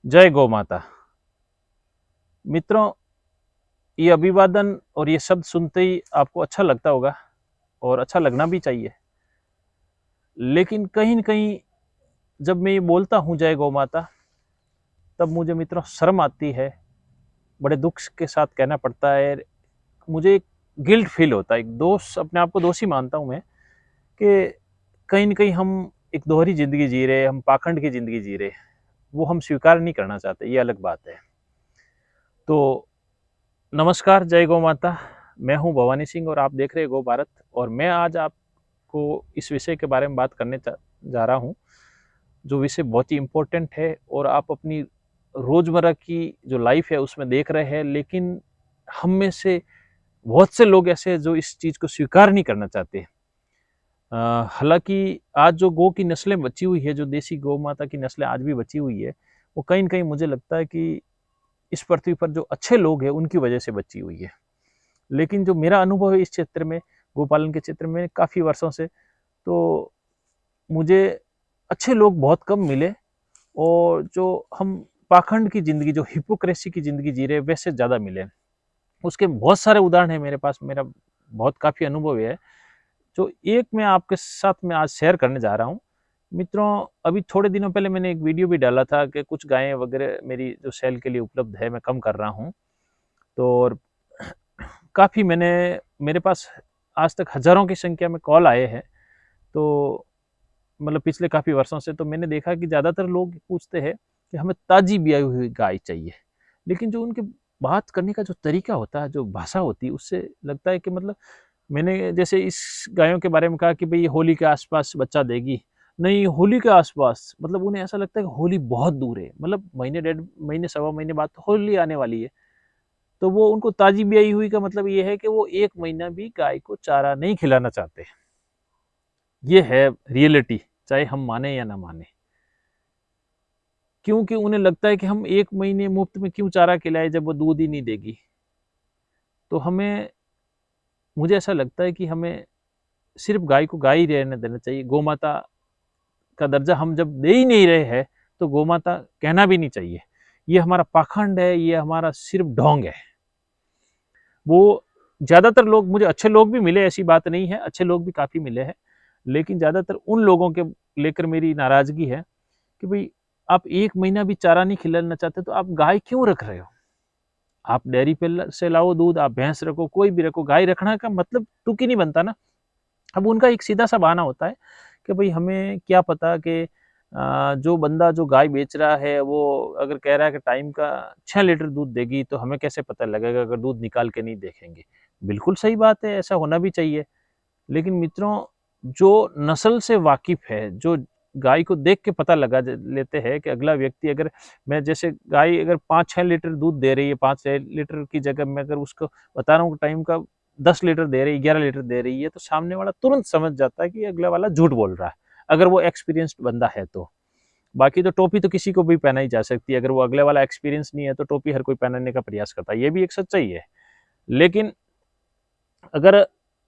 जय गौ माता। मित्रों, ये अभिवादन और ये शब्द सुनते ही आपको अच्छा लगता होगा और अच्छा लगना भी चाहिए। लेकिन कहीं न कहीं जब मैं ये बोलता हूँ जय गौ माता, तब मुझे मित्रों शर्म आती है, बड़े दुःख के साथ कहना पड़ता है। मुझे एक गिल्ट फ़ील होता है, एक दोष, अपने आप को दोषी मानता हूँ मैं कि कहीं न कहीं हम एक दोहरी ज़िंदगी जी रहे हैं, हम पाखंड की ज़िंदगी जी रहे हैं। वो हम स्वीकार नहीं करना चाहते, ये अलग बात है। तो नमस्कार, जय गौ माता। मैं हूँ भवानी सिंह और आप देख रहे हैं गो भारत। और मैं आज आपको इस विषय के बारे में बात करने जा रहा हूँ, जो विषय बहुत ही इम्पोर्टेंट है और आप अपनी रोज़मर्रा की जो लाइफ है उसमें देख रहे हैं। लेकिन हम में से बहुत से लोग ऐसे हैं जो इस चीज़ को स्वीकार नहीं करना चाहते। हालाँकि आज जो गौ की नस्लें बची हुई है, जो देसी गौ माता की नस्लें आज भी बची हुई है, वो कहीं न कहीं मुझे लगता है कि इस पृथ्वी पर जो अच्छे लोग हैं उनकी वजह से बची हुई है। लेकिन जो मेरा अनुभव है इस क्षेत्र में, गोपालन के क्षेत्र में काफ़ी वर्षों से, तो मुझे अच्छे लोग बहुत कम मिले। और जो हम पाखंड की ज़िंदगी, जो हिपोक्रेसी की ज़िंदगी जी रहे हैं, वैसे ज़्यादा मिले। उसके बहुत सारे उदाहरण हैं मेरे पास, मेरा बहुत काफ़ी अनुभव है। जो एक मैं आपके साथ में आज शेयर करने जा रहा हूँ। मित्रों, अभी थोड़े दिनों पहले मैंने एक वीडियो भी डाला था कि कुछ गायें वगैरह मेरी जो सेल के लिए उपलब्ध है, मैं कम कर रहा हूँ। तो और काफ़ी मेरे पास आज तक हज़ारों की संख्या में कॉल आए हैं। तो मतलब पिछले काफ़ी वर्षों से तो मैंने देखा कि ज़्यादातर लोग पूछते हैं कि हमें ताज़ी ब्याई हुई गाय चाहिए। लेकिन जो उनके बात करने का जो तरीका होता है, जो भाषा होती है, उससे लगता है कि मतलब मैंने जैसे इस गायों के बारे में कहा कि भई ये होली के आस-पास बच्चा देगी। नहीं, होली के आस-पास मतलब उन्हें ऐसा लगता है कि होली बहुत दूर है। मतलब महीने, डेढ़ महीने, सवा महीने बाद तो होली आने वाली है। तो वो उनको ताज़ी ब्याई हुई का मतलब ये है कि वो 1 महीना भी गाय को चारा नहीं खिलाना चाहते। ये है रियलिटी, चाहे हम माने या ना माने। क्योंकि उन्हें लगता है कि हम 1 महीने मुफ्त में क्यों चारा खिलाएँ जब वो दूध ही नहीं देगी। तो मुझे ऐसा लगता है कि हमें सिर्फ़ गाय को गाय ही रहने देना चाहिए। गौ-माता का दर्जा हम जब दे ही नहीं रहे हैं, तो गौ-माता कहना भी नहीं चाहिए। ये हमारा पाखंड है, ये हमारा सिर्फ़ ढोंग है। वो ज़्यादातर लोग, मुझे अच्छे लोग भी मिले, ऐसी बात नहीं है, अच्छे लोग भी काफ़ी मिले हैं। लेकिन ज़्यादातर उन लोगों के लेकर मेरी नाराज़गी है कि भई आप 1 महीना भी चारा नहीं खिलाना चाहते, तो आप गाय क्यों रख रहे हो? आप डेयरी पे से लाओ दूध, आप भैंस रखो, कोई भी रखो, गाय रखना का मतलब तुक ही नहीं बनता ना। अब उनका एक सीधा-सा बहाना होता है कि भई हमें क्या पता कि जो बंदा जो गाय बेच रहा है, वो अगर कह रहा है कि टाइम का 6 लीटर दूध देगी, तो हमें कैसे पता लगेगा अगर दूध निकाल के नहीं देखेंगे। बिल्कुल सही बात है, ऐसा होना भी चाहिए। लेकिन मित्रों, जो नस्ल से वाकिफ़ है, जो गाय को देख के पता लगा लेते हैं कि अगला व्यक्ति, अगर मैं जैसे गाय अगर 5-6 लीटर दूध दे रही है, 5-6 लीटर की जगह मैं अगर उसको बता रहा हूँ टाइम का 10 लीटर दे रही है, 11 लीटर दे रही है, तो सामने वाला तुरंत समझ जाता है कि अगला वाला झूठ बोल रहा है, अगर वो एक्सपीरियंस्ड बंदा है तो। बाकी तो टोपी तो किसी को भी पहनाई जा सकती है, अगर वो अगले वाला एक्सपीरियंस नहीं है, तो टोपी हर कोई पहनाने का प्रयास करता है, ये भी एक सच्चाई है। लेकिन अगर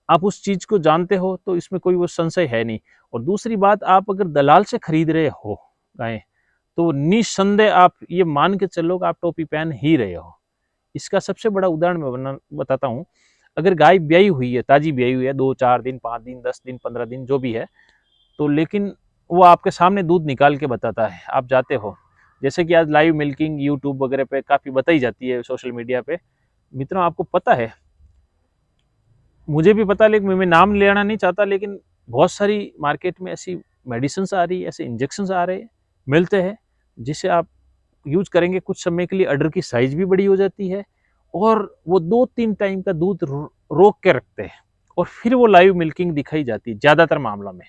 आप उस चीज़ को जानते हो, तो इसमें कोई वो संशय है नहीं। और दूसरी बात, आप अगर दलाल से खरीद रहे हो गायें, तो निस्संदेह आप ये मान के चलो कि आप टोपी पहन ही रहे हो। इसका सबसे बड़ा उदाहरण मैं बताता हूँ। अगर गाय ब्याई हुई है, ताज़ी ब्याई हुई है, 2-4 दिन, 5 दिन, 10 दिन, 15 दिन जो भी है, तो लेकिन वो आपके सामने दूध निकाल के बताता है, आप जाते हो। जैसे कि आज लाइव मिल्किंग यूट्यूब वगैरह पे काफ़ी बताई जाती है, सोशल मीडिया पे। मित्रों, आपको पता है, मुझे भी पता है, लेकिन मैं नाम लेना नहीं चाहता, लेकिन बहुत सारी मार्केट में ऐसी मेडिसिन्स आ रही है, ऐसे इंजेक्शंस आ रहे हैं, मिलते हैं, जिसे आप यूज़ करेंगे कुछ समय के लिए, अडर की साइज़ भी बड़ी हो जाती है और वो 2-3 टाइम का दूध रोक के रखते हैं और फिर वो लाइव मिल्किंग दिखाई जाती है ज़्यादातर मामलों में।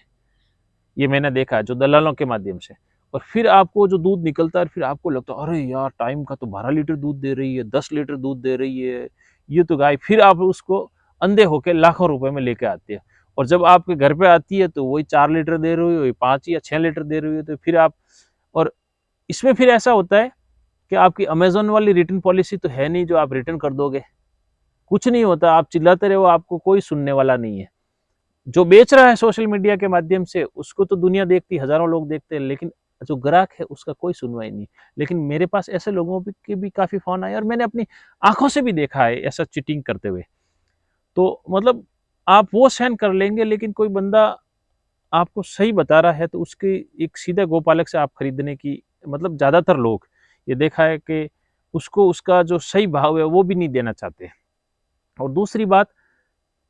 ये मैंने देखा है जो दलालों के माध्यम से। और फिर आपको जो दूध निकलता है, फिर आपको लगता है अरे यार, टाइम का तो 12 लीटर दूध दे रही है, 10 लीटर दूध दे रही है, ये तो गाय। फिर आप उसको अंधे होके लाखों रुपए में लेके आते हैं और जब आपके घर पे आती है तो वही 4 लीटर दे रही हो, 5 या 6 लीटर दे रही हो, तो फिर आप, और इसमें फिर ऐसा होता है कि आपकी अमेज़न वाली रिटर्न पॉलिसी तो है नहीं जो आप रिटर्न कर दोगे। कुछ नहीं होता, आप चिल्लाते रहो, आपको कोई सुनने वाला नहीं है। जो बेच रहा है सोशल मीडिया के माध्यम से, उसको तो दुनिया देखती, हज़ारों लोग देखते हैं, लेकिन जो ग्राहक है उसका कोई सुनवाई नहीं। लेकिन मेरे पास ऐसे लोगों के भी काफ़ी फ़ोन आए और मैंने अपनी आँखों से भी देखा है ऐसा चीटिंग करते हुए। तो मतलब आप वो सहन कर लेंगे, लेकिन कोई बंदा आपको सही बता रहा है तो उसकी एक सीधे गोपालक से आप खरीदने की, मतलब ज़्यादातर लोग ये देखा है कि उसको उसका जो सही भाव है वो भी नहीं देना चाहते। और दूसरी बात,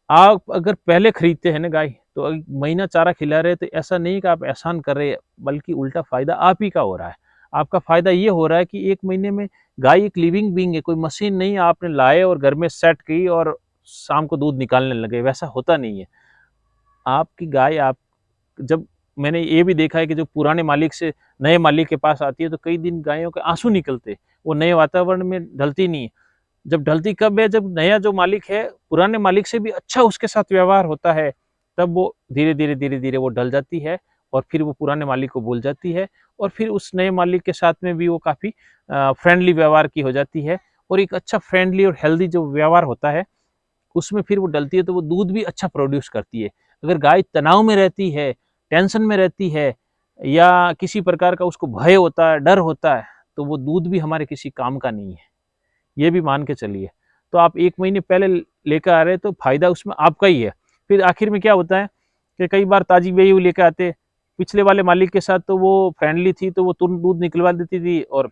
आप अगर पहले खरीदते हैं ना गाय, तो महीना चारा खिला रहे हैं, तो ऐसा नहीं कि आप एहसान कर रहे हैं, बल्कि उल्टा फ़ायदा आप ही का हो रहा है। आपका फ़ायदा ये हो रहा है कि 1 महीने में गाय एक लिविंग बीइंग है, कोई मशीन नहीं आपने लाए और घर में सेट की और शाम को दूध निकालने लगे, वैसा होता नहीं है। आपकी गाय आप जब मैंने ये भी देखा है कि जो पुराने मालिक से नए मालिक के पास आती है, तो कई दिन गायों के आँसू निकलते, वो नए वातावरण में ढलती नहीं है। जब ढलती कब है, जब नया जो मालिक है पुराने मालिक से भी अच्छा उसके साथ व्यवहार होता है, तब वो धीरे धीरे वो ढल जाती है और फिर वो पुराने मालिक को भूल जाती है और फिर उस नए मालिक के साथ में भी वो काफ़ी फ्रेंडली व्यवहार की हो जाती है और एक अच्छा फ्रेंडली और हेल्दी जो व्यवहार होता है उसमें फिर वो डलती है, तो वो दूध भी अच्छा प्रोड्यूस करती है। अगर गाय तनाव में रहती है, टेंशन में रहती है या किसी प्रकार का उसको भय होता है, डर होता है, तो वो दूध भी हमारे किसी काम का नहीं है, ये भी मान के चलिए। तो आप 1 महीने पहले लेकर आ रहे हैं तो फ़ायदा उसमें आपका ही है। फिर आखिर में क्या होता है कि कई बार ताज़ी ब्याई हुई लेकर आते, पिछले वाले मालिक के साथ तो वो फ्रेंडली थी, तो वो तुरंत दूध निकलवा देती थी और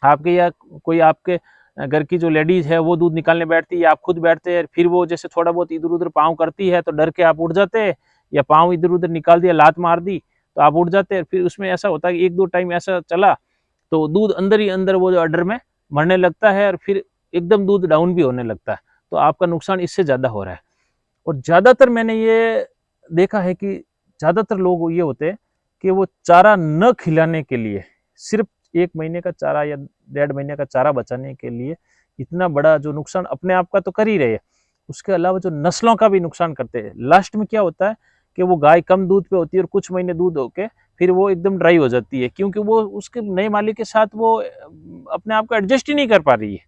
आपके या कोई आपके घर की जो लेडीज़ है वो दूध निकालने बैठती है या आप खुद बैठते हैं, फिर वो जैसे थोड़ा बहुत इधर-उधर पाँव करती है तो डर के आप उठ जाते हैं, या पाँव इधर-उधर निकाल दिया, लात मार दी, तो आप उठ जाते हैं। फिर उसमें ऐसा होता है कि 1-2 टाइम ऐसा चला, तो दूध अंदर ही अंदर वो जो अडर में मरने लगता है और फिर एकदम दूध डाउन भी होने लगता है। तो आपका नुकसान इससे ज़्यादा हो रहा है। और ज़्यादातर मैंने ये देखा है कि ज़्यादातर लोग ये होते हैं कि वो चारा न खिलाने के लिए, सिर्फ 1 महीने का चारा या 1.5 महीने का चारा बचाने के लिए इतना बड़ा जो नुकसान अपने आप का तो कर ही रहे हैं, उसके अलावा जो नस्लों का भी नुकसान करते हैं। लास्ट में क्या होता है कि वो गाय कम दूध पे होती है और कुछ महीने दूध होके फिर वो एकदम ड्राई हो जाती है, क्योंकि वो उसके नए मालिक के साथ वो अपने आप को एडजस्ट ही नहीं कर पा रही है।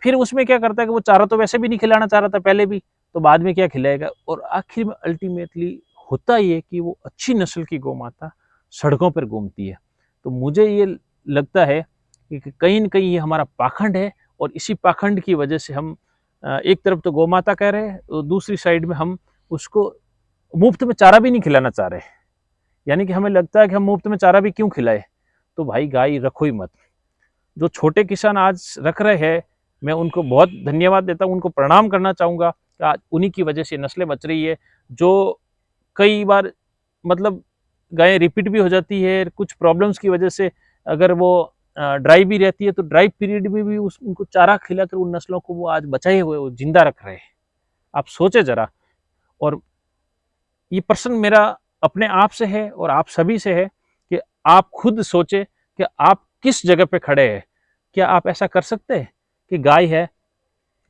फिर उसमें क्या करता है कि वो चारा तो वैसे भी नहीं खिलाना चाह रहा था पहले भी, तो बाद में क्या खिलाएगा, और आखिर में अल्टीमेटली होता ये कि वो अच्छी नस्ल की गौ माता सड़कों पर घूमती है। तो मुझे ये लगता है कि कहीं न कहीं ये हमारा पाखंड है और इसी पाखंड की वजह से हम एक तरफ तो गौ माता कह रहे हैं, तो दूसरी साइड में हम उसको मुफ्त में चारा भी नहीं खिलाना चाह रहे। यानी कि हमें लगता है कि हम मुफ्त में चारा भी क्यों खिलाएँ? तो भाई गाय रखो ही मत। जो छोटे किसान आज रख रहे हैं, मैं उनको बहुत धन्यवाद देता हूँ, उनको प्रणाम करना चाहूँगा कि आज उन्हीं की वजह से नस्लें बच रही है। जो कई बार मतलब गायें रिपीट भी हो जाती है, कुछ प्रॉब्लम्स की वजह से अगर वो ड्राई भी रहती है, तो ड्राई पीरियड में भी उस उनको चारा खिलाकर उन नस्लों को वो आज बचाए हुए वो ज़िंदा रख रहे हैं। आप सोचें ज़रा। और ये प्रश्न मेरा अपने आप से है और आप सभी से है कि आप खुद सोचें कि आप किस जगह पे खड़े हैं। क्या आप ऐसा कर सकते हैं कि गाय है,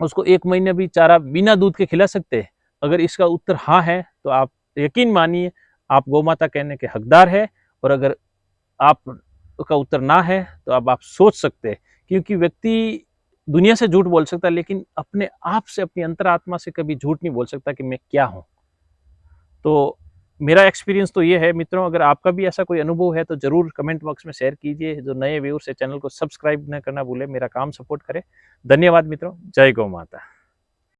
उसको 1 महीने भी चारा बिना दूध के खिला सकते हैं? अगर इसका उत्तर हाँ है, तो आप यकीन मानिए आप गौ माता कहने के हकदार हैं, और अगर आप का उत्तर ना है, तो अब आप सोच सकते हैं, क्योंकि व्यक्ति दुनिया से झूठ बोल सकता है, लेकिन अपने आप से, अपनी अंतरात्मा से कभी झूठ नहीं बोल सकता कि मैं क्या हूँ। तो मेरा एक्सपीरियंस तो ये है मित्रों, अगर आपका भी ऐसा कोई अनुभव है तो ज़रूर कमेंट बॉक्स में शेयर कीजिए। जो नए व्यूअर्स है चैनल को सब्सक्राइब न करना भूलें, मेरा काम सपोर्ट करें। धन्यवाद मित्रों, जय गौ माता।